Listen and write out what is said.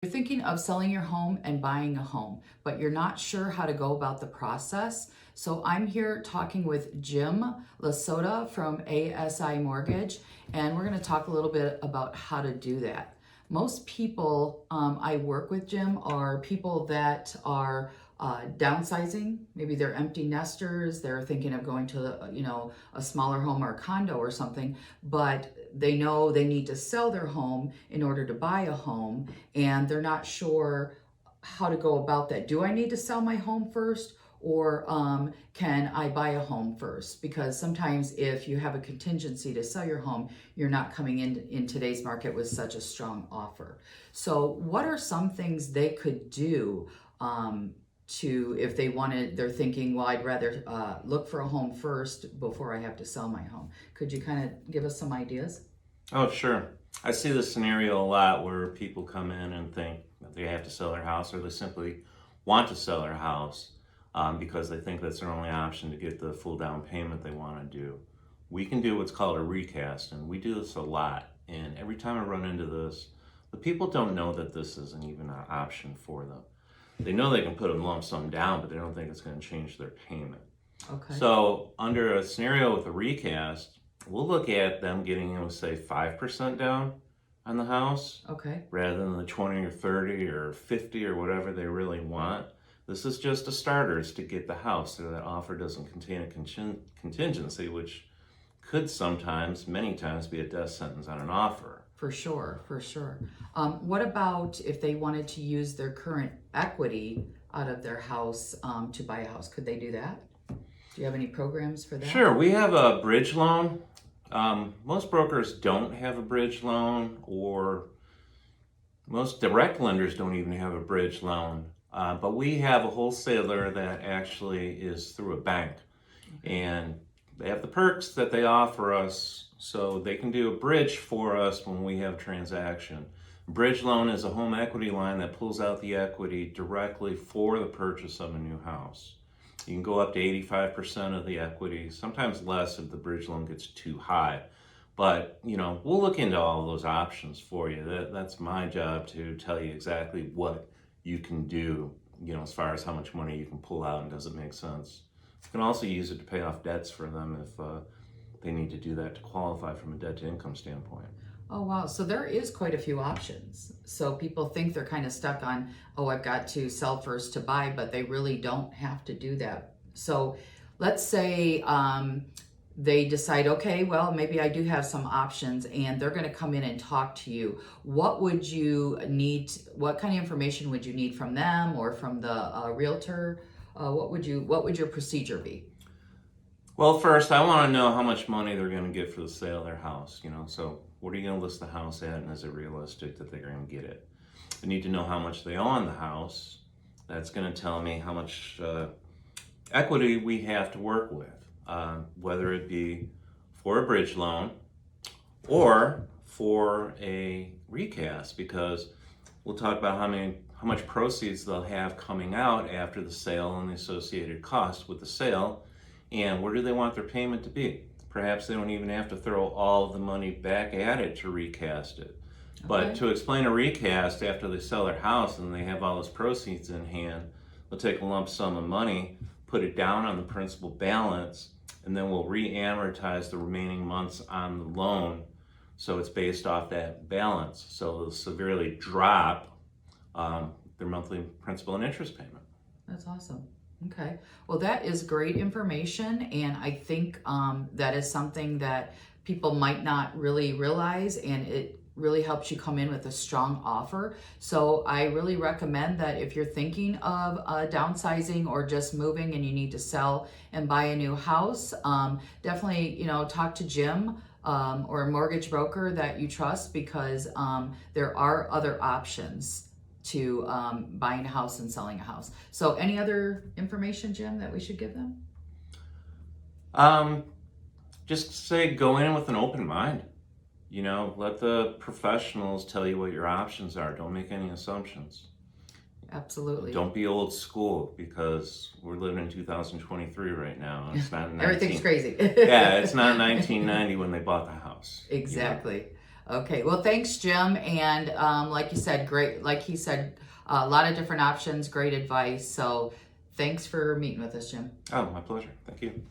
You're thinking of selling your home and buying a home, but you're not sure how to go about the process. So I'm here talking with Jim Lasota from ASI Mortgage, and we're going to talk a little bit about how to do that. Most people I work with, Jim, are people that are downsizing. Maybe they're empty nesters. They're thinking of going to, a smaller home or a condo or something, but they know they need to sell their home in order to buy a home, and they're not sure how to go about that. Do I need to sell my home first, or can I buy a home first? Because sometimes if you have a contingency to sell your home, you're not coming in today's market with such a strong offer. So what are some things they could do if they wanted, they're thinking, well, I'd rather look for a home first before I have to sell my home. Could you kind of give us some ideas? Oh, sure. I see this scenario a lot where people come in and think that they have to sell their house, or they simply want to sell their house because they think that's their only option to get the full down payment they want to do. We can do what's called a recast, and we do this a lot. And every time I run into this, the people don't know that this isn't even an option for them. They know they can put a lump sum down, but they don't think it's going to change their payment. Okay. So under a scenario with a recast, we'll look at them getting, say, 5% down on the house. Okay. Rather than the 20 or 30 or 50 or whatever they really want. This is just a starters to get the house, so that offer doesn't contain a contingency, which could sometimes, many times, be a death sentence on an offer. For sure, for sure. What about if they wanted to use their current equity out of their house to buy a house? Could they do that? Do you have any programs for that? Sure, we have a bridge loan. Most brokers don't have a bridge loan, or most direct lenders don't even have a bridge loan. But we have a wholesaler that actually is through a bank. And they have the perks that they offer us, so they can do a bridge for us when we have a transaction. Bridge loan is a home equity line that pulls out the equity directly for the purchase of a new house. You can go up to 85% of the equity, sometimes less if the bridge loan gets too high. But, we'll look into all of those options for you. That's my job, to tell you exactly what you can do, as far as how much money you can pull out and does it make sense. You can also use it to pay off debts for them if they need to do that to qualify from a debt to income standpoint. Oh, wow. So there is quite a few options. So people think they're kind of stuck on, oh, I've got to sell first to buy, but they really don't have to do that. So let's say they decide, okay, well, maybe I do have some options, and they're going to come in and talk to you. What would you need? What kind of information would you need from them or from the realtor? What would your procedure be? Well, first, I want to know how much money they're going to get for the sale of their house. So what are you going to list the house at, and is it realistic that they're going to get it? I need to know how much they owe on the house. That's going to tell me how much equity we have to work with, whether it be for a bridge loan or for a recast, because we'll talk about how much proceeds they'll have coming out after the sale and the associated cost with the sale, and where do they want their payment to be. Perhaps they don't even have to throw all of the money back at it to recast it. Okay. But to explain a recast after they sell their house and they have all those proceeds in hand, they'll take a lump sum of money, put it down on the principal balance, and then we'll re-amortize the remaining months on the loan, so it's based off that balance. So they'll severely drop their monthly principal and interest payment. That's awesome. Okay. Well, that is great information, and I think that is something that people might not really realize, and it really helps you come in with a strong offer. So I really recommend that if you're thinking of downsizing or just moving and you need to sell and buy a new house, definitely, talk to Jim or a mortgage broker that you trust, because there are other options to buying a house and selling a house. So any other information, Jim, that we should give them? Just say go in with an open mind. Let the professionals tell you what your options are. Don't make any assumptions. Absolutely. Don't be old school, because we're living in 2023 right now. It's not Everything's crazy. Yeah, it's not 1990 when they bought the house. Exactly. Okay, well, thanks, Jim. And like you said, great, like he said, a lot of different options, great advice. So thanks for meeting with us, Jim. Oh, my pleasure. Thank you.